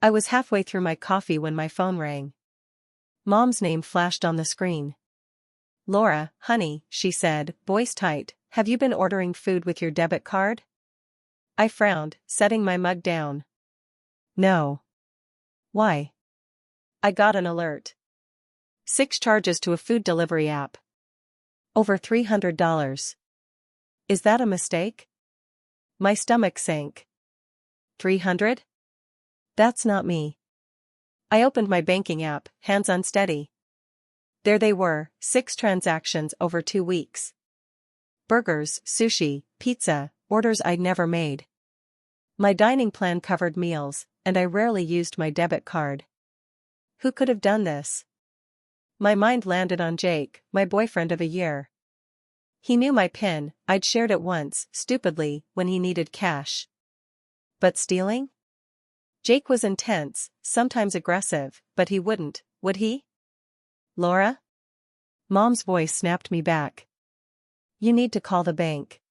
I was halfway through my coffee when my phone rang. Mom's name flashed on the screen. "Laura, honey," she said, voice tight, "have you been ordering food with your debit card?" I frowned, setting my mug down. "No." "Why?" I got an alert. 6 charges to a food delivery app. Over $300. Is that a mistake? My stomach sank. 300? That's not me. I opened my banking app, hands unsteady. There they were, 6 transactions over 2 weeks. Burgers, sushi, pizza, orders I'd never made. My dining plan covered meals, and I rarely used my debit card. Who could have done this? My mind landed on Jake, my boyfriend of a year. He knew my PIN, I'd shared it once, stupidly, when he needed cash. But stealing? Jake was intense, sometimes aggressive, but he wouldn't, would he? "Laura?" Mom's voice snapped me back. "You need to call the bank."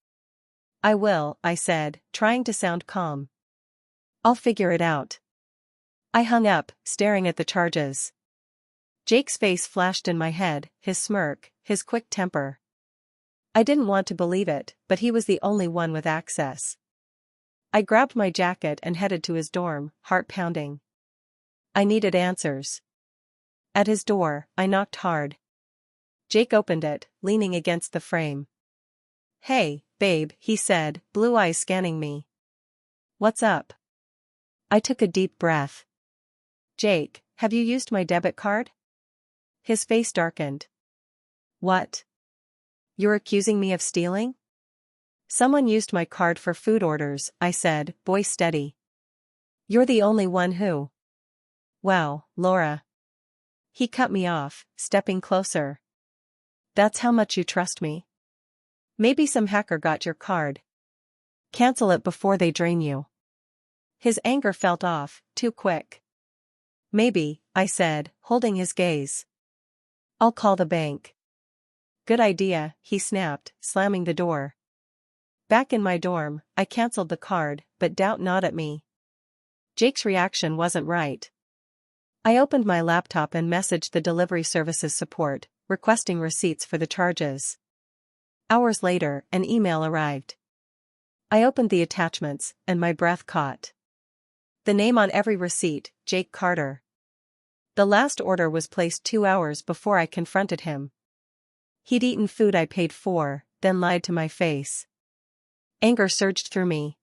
"I will," I said, trying to sound calm. "I'll figure it out." I hung up, staring at the charges. Jake's face flashed in my head, his smirk, his quick temper. I didn't want to believe it, but he was the only one with access. I grabbed my jacket and headed to his dorm, heart pounding. I needed answers. At his door, I knocked hard. Jake opened it, leaning against the frame. "Hey, babe," he said, blue eyes scanning me. "What's up?" I took a deep breath. "Jake, have you used my debit card?" His face darkened. "What? You're accusing me of stealing?" "Someone used my card for food orders," I said, voice steady. "You're the only one who..." "Wow, Laura." He cut me off, stepping closer. "That's how much you trust me? Maybe some hacker got your card. Cancel it before they drain you." His anger felt off, too quick. "Maybe," I said, holding his gaze. "I'll call the bank." "Good idea," he snapped, slamming the door. Back in my dorm, I canceled the card, but doubt not at me. Jake's reaction wasn't right. I opened my laptop and messaged the delivery services support, requesting receipts for the charges. Hours later, an email arrived. I opened the attachments, and my breath caught. The name on every receipt, Jake Carter. The last order was placed 2 hours before I confronted him. He'd eaten food I paid for, then lied to my face. Anger surged through me.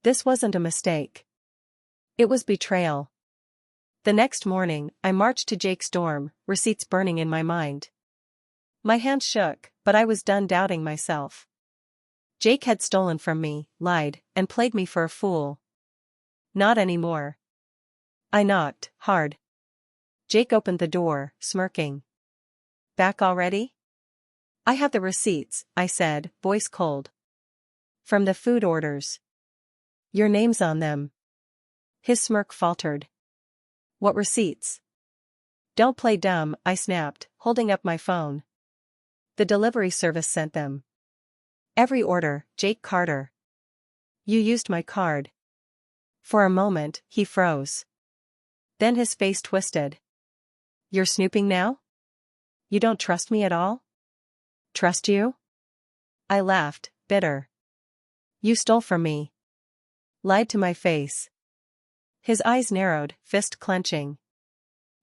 This wasn't a mistake. It was betrayal. The next morning, I marched to Jake's dorm, receipts burning in my mind. My hands shook, but I was done doubting myself. Jake had stolen from me, lied, and played me for a fool. Not anymore. I knocked, hard. Jake opened the door, smirking. "Back already?" "I have the receipts," I said, voice cold. "From the food orders. Your name's on them." His smirk faltered. "What receipts?" "Don't play dumb," I snapped, holding up my phone. "The delivery service sent them. Every order, Jake Carter. You used my card." For a moment, he froze. Then his face twisted. "You're snooping now? You don't trust me at all?" "Trust you?" I laughed, bitter. "You stole from me. Lied to my face." His eyes narrowed, fist clenching.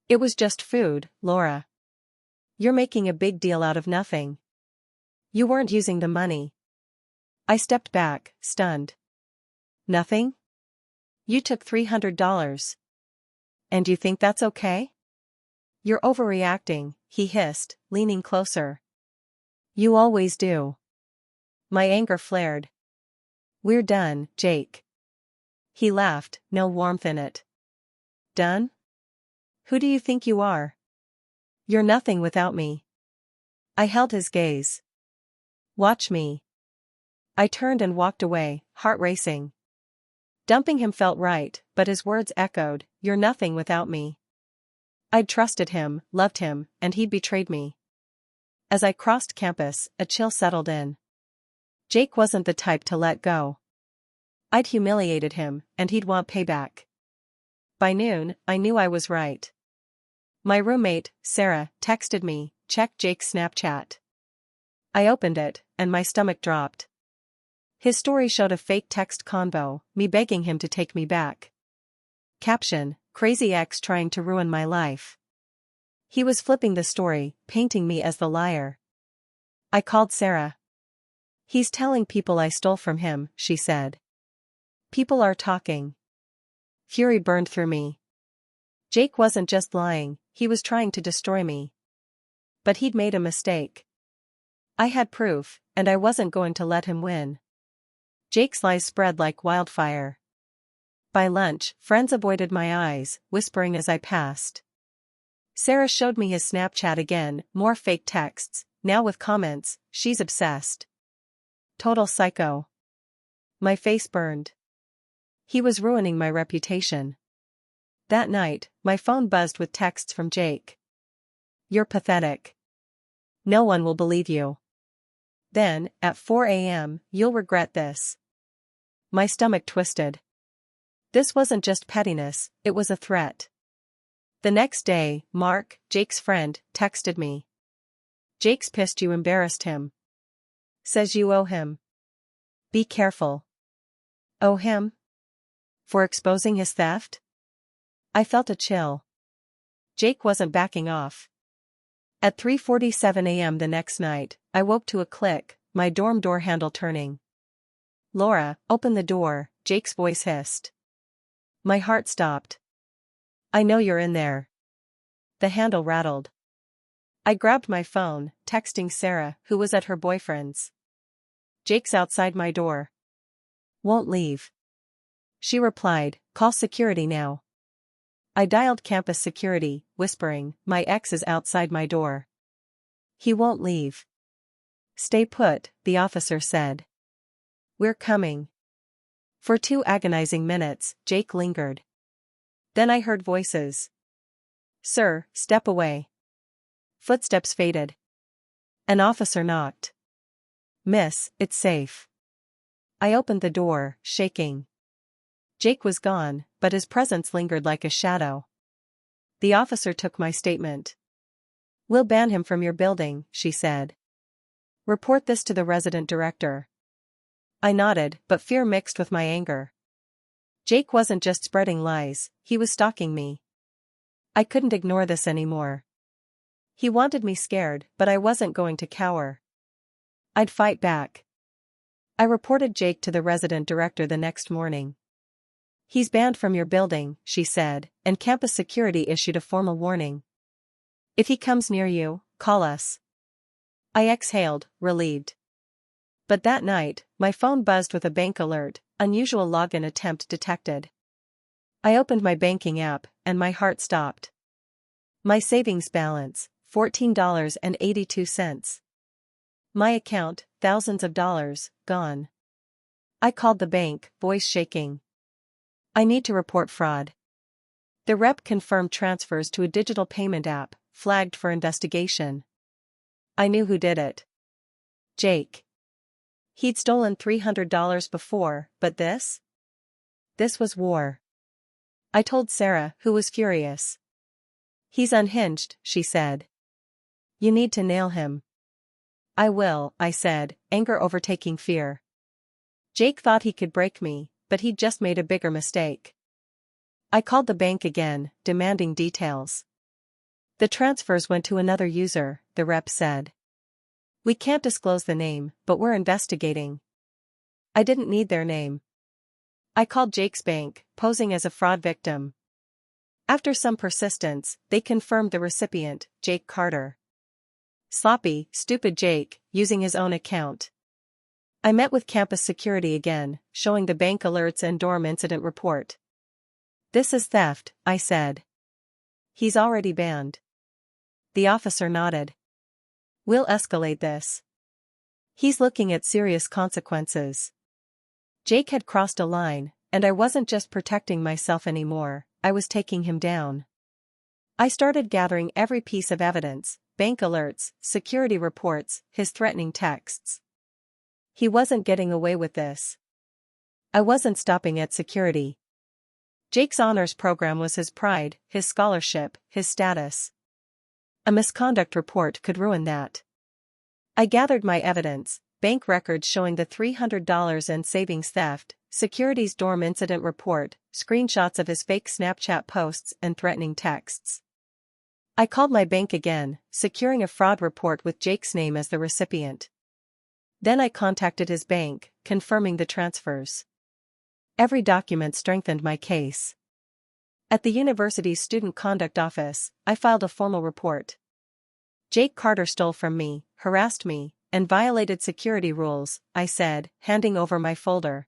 "It was just food, Laura. You're making a big deal out of nothing. You weren't using the money." I stepped back, stunned. "Nothing? You took $300. And you think that's okay?" "You're overreacting," he hissed, leaning closer. "You always do." My anger flared. "We're done, Jake." He laughed, no warmth in it. "Done? Who do you think you are? You're nothing without me." I held his gaze. "Watch me." I turned and walked away, heart racing. Dumping him felt right, but his words echoed, "You're nothing without me." I'd trusted him, loved him, and he'd betrayed me. As I crossed campus, a chill settled in. Jake wasn't the type to let go. I'd humiliated him, and he'd want payback. By noon, I knew I was right. My roommate, Sarah, texted me, "Check Jake's Snapchat." I opened it, and my stomach dropped. His story showed a fake text convo, me begging him to take me back. Caption: Crazy ex trying to ruin my life. He was flipping the story, painting me as the liar. I called Sarah. "He's telling people I stole from him," she said. "People are talking." Fury burned through me. Jake wasn't just lying, he was trying to destroy me. But he'd made a mistake. I had proof, and I wasn't going to let him win. Jake's lies spread like wildfire. By lunch, friends avoided my eyes, whispering as I passed. Sarah showed me his Snapchat again, more fake texts, now with comments, "She's obsessed." Total psycho. My face burned. He was ruining my reputation. That night, my phone buzzed with texts from Jake. "You're pathetic. No one will believe you. Then, at 4 a.m., you'll regret this." My stomach twisted. This wasn't just pettiness, it was a threat. The next day, Mark, Jake's friend, texted me. "Jake's pissed you embarrassed him. Says you owe him. Be careful." Owe him? For exposing his theft? I felt a chill. Jake wasn't backing off. At 3:47 a.m. the next night, I woke to a click, my dorm door handle turning. "Laura, open the door," Jake's voice hissed. My heart stopped. "I know you're in there." The handle rattled. I grabbed my phone, texting Sarah, who was at her boyfriend's. "Jake's outside my door. Won't leave." She replied, "Call security now." I dialed campus security, whispering, "My ex is outside my door. He won't leave." "Stay put," the officer said. "We're coming." For 2 agonizing minutes, Jake lingered. Then I heard voices. "Sir, step away." Footsteps faded. An officer knocked. "Miss, it's safe." I opened the door, shaking. Jake was gone, but his presence lingered like a shadow. The officer took my statement. "We'll ban him from your building," she said. "Report this to the resident director." I nodded, but fear mixed with my anger. Jake wasn't just spreading lies, he was stalking me. I couldn't ignore this anymore. He wanted me scared, but I wasn't going to cower. I'd fight back. I reported Jake to the resident director the next morning. "He's banned from your building," she said, and campus security issued a formal warning. "If he comes near you, call us." I exhaled, relieved. But that night, my phone buzzed with a bank alert, "Unusual login attempt detected." I opened my banking app, and my heart stopped. My savings balance, $14.82. My account, thousands of dollars, gone. I called the bank, voice shaking. "I need to report fraud." The rep confirmed transfers to a digital payment app, flagged for investigation. I knew who did it. Jake. He'd stolen $300 before, but this? This was war. I told Sarah, who was furious. "He's unhinged," she said. "You need to nail him." "I will," I said, anger overtaking fear. Jake thought he could break me, but he'd just made a bigger mistake. I called the bank again, demanding details. "The transfers went to another user," the rep said. "We can't disclose the name, but we're investigating." I didn't need their name. I called Jake's bank, posing as a fraud victim. After some persistence, they confirmed the recipient, Jake Carter. Sloppy, stupid Jake, using his own account. I met with campus security again, showing the bank alerts and dorm incident report. "This is theft," I said. "He's already banned." The officer nodded. "We'll escalate this. He's looking at serious consequences." Jake had crossed a line, and I wasn't just protecting myself anymore, I was taking him down. I started gathering every piece of evidence, bank alerts, security reports, his threatening texts. He wasn't getting away with this. I wasn't stopping at security. Jake's honors program was his pride, his scholarship, his status. A misconduct report could ruin that. I gathered my evidence, bank records showing the $300 in savings theft, securities dorm incident report, screenshots of his fake Snapchat posts and threatening texts. I called my bank again, securing a fraud report with Jake's name as the recipient. Then I contacted his bank, confirming the transfers. Every document strengthened my case. At the university's student conduct office, I filed a formal report. Jake Carter stole from me, harassed me, and violated security rules, I said, handing over my folder.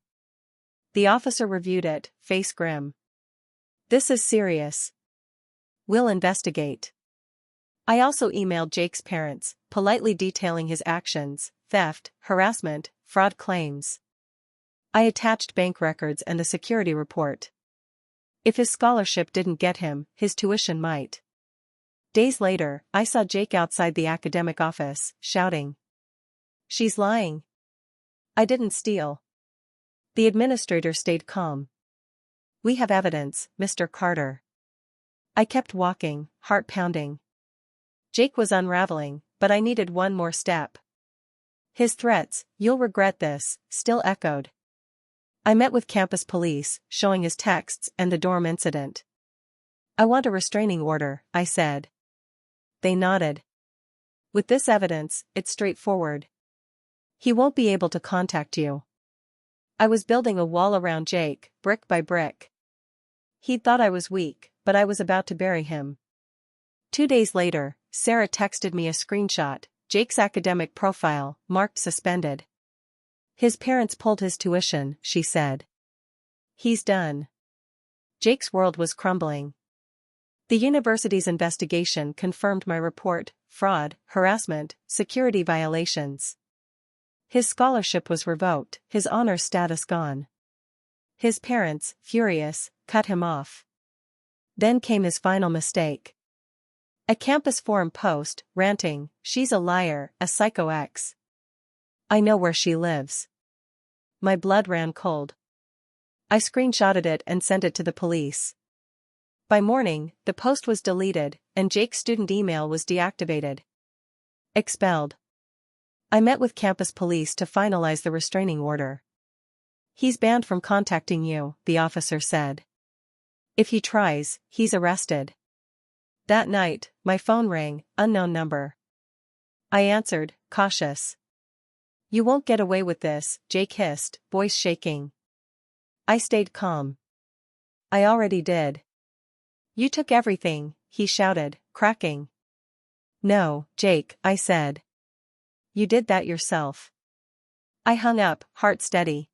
The officer reviewed it, face grim. This is serious. We'll investigate. I also emailed Jake's parents, politely detailing his actions, theft, harassment, fraud claims. I attached bank records and a security report. If his scholarship didn't get him, his tuition might. Days later, I saw Jake outside the academic office, shouting. She's lying. I didn't steal. The administrator stayed calm. We have evidence, Mr. Carter. I kept walking, heart pounding. Jake was unraveling, but I needed one more step. His threats, "You'll regret this," still echoed. I met with campus police, showing his texts and the dorm incident. I want a restraining order, I said. They nodded. With this evidence, it's straightforward. He won't be able to contact you. I was building a wall around Jake, brick by brick. He'd thought I was weak, but I was about to bury him. 2 days later, Sarah texted me a screenshot, Jake's academic profile, marked suspended. His parents pulled his tuition, she said. He's done. Jake's world was crumbling. The university's investigation confirmed my report, fraud, harassment, security violations. His scholarship was revoked, his honors status gone. His parents, furious, cut him off. Then came his final mistake. A campus forum post, ranting, "She's a liar, a psycho ex. I know where she lives." My blood ran cold. I screenshotted it and sent it to the police. By morning, the post was deleted, and Jake's student email was deactivated. Expelled. I met with campus police to finalize the restraining order. He's banned from contacting you, the officer said. If he tries, he's arrested. That night, my phone rang, unknown number. I answered, cautious. You won't get away with this, Jake hissed, voice shaking. I stayed calm. I already did. You took everything, he shouted, cracking. No, Jake, I said. You did that yourself. I hung up, heart steady.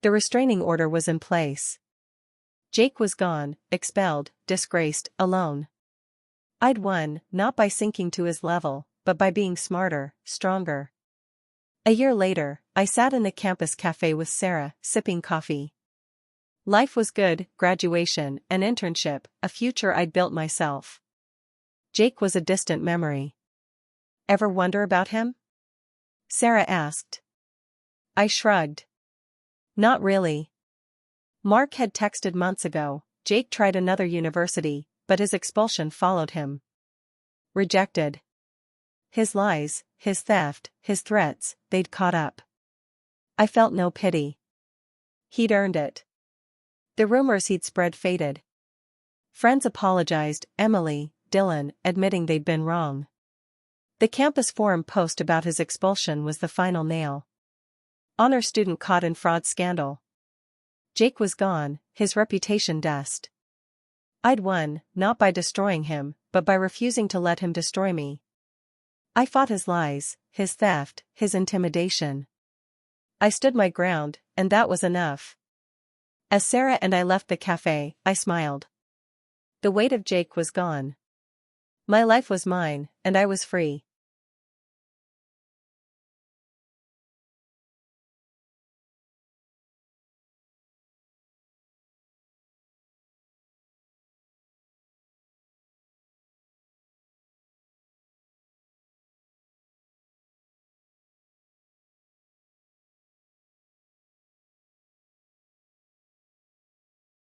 The restraining order was in place. Jake was gone, expelled, disgraced, alone. I'd won, not by sinking to his level, but by being smarter, stronger. A year later, I sat in the campus cafe with Sarah, sipping coffee. Life was good, graduation, an internship, a future I'd built myself. Jake was a distant memory. Ever wonder about him? Sarah asked. I shrugged. Not really. Mark had texted months ago. Jake tried another university, but his expulsion followed him. Rejected. His lies, his theft, his threats, they'd caught up. I felt no pity. He'd earned it. The rumors he'd spread faded. Friends apologized, Emily, Dylan, admitting they'd been wrong. The campus forum post about his expulsion was the final nail. Honor student caught in fraud scandal. Jake was gone, his reputation dust. I'd won, not by destroying him, but by refusing to let him destroy me. I fought his lies, his theft, his intimidation. I stood my ground, and that was enough. As Sarah and I left the cafe, I smiled. The weight of Jake was gone. My life was mine, and I was free.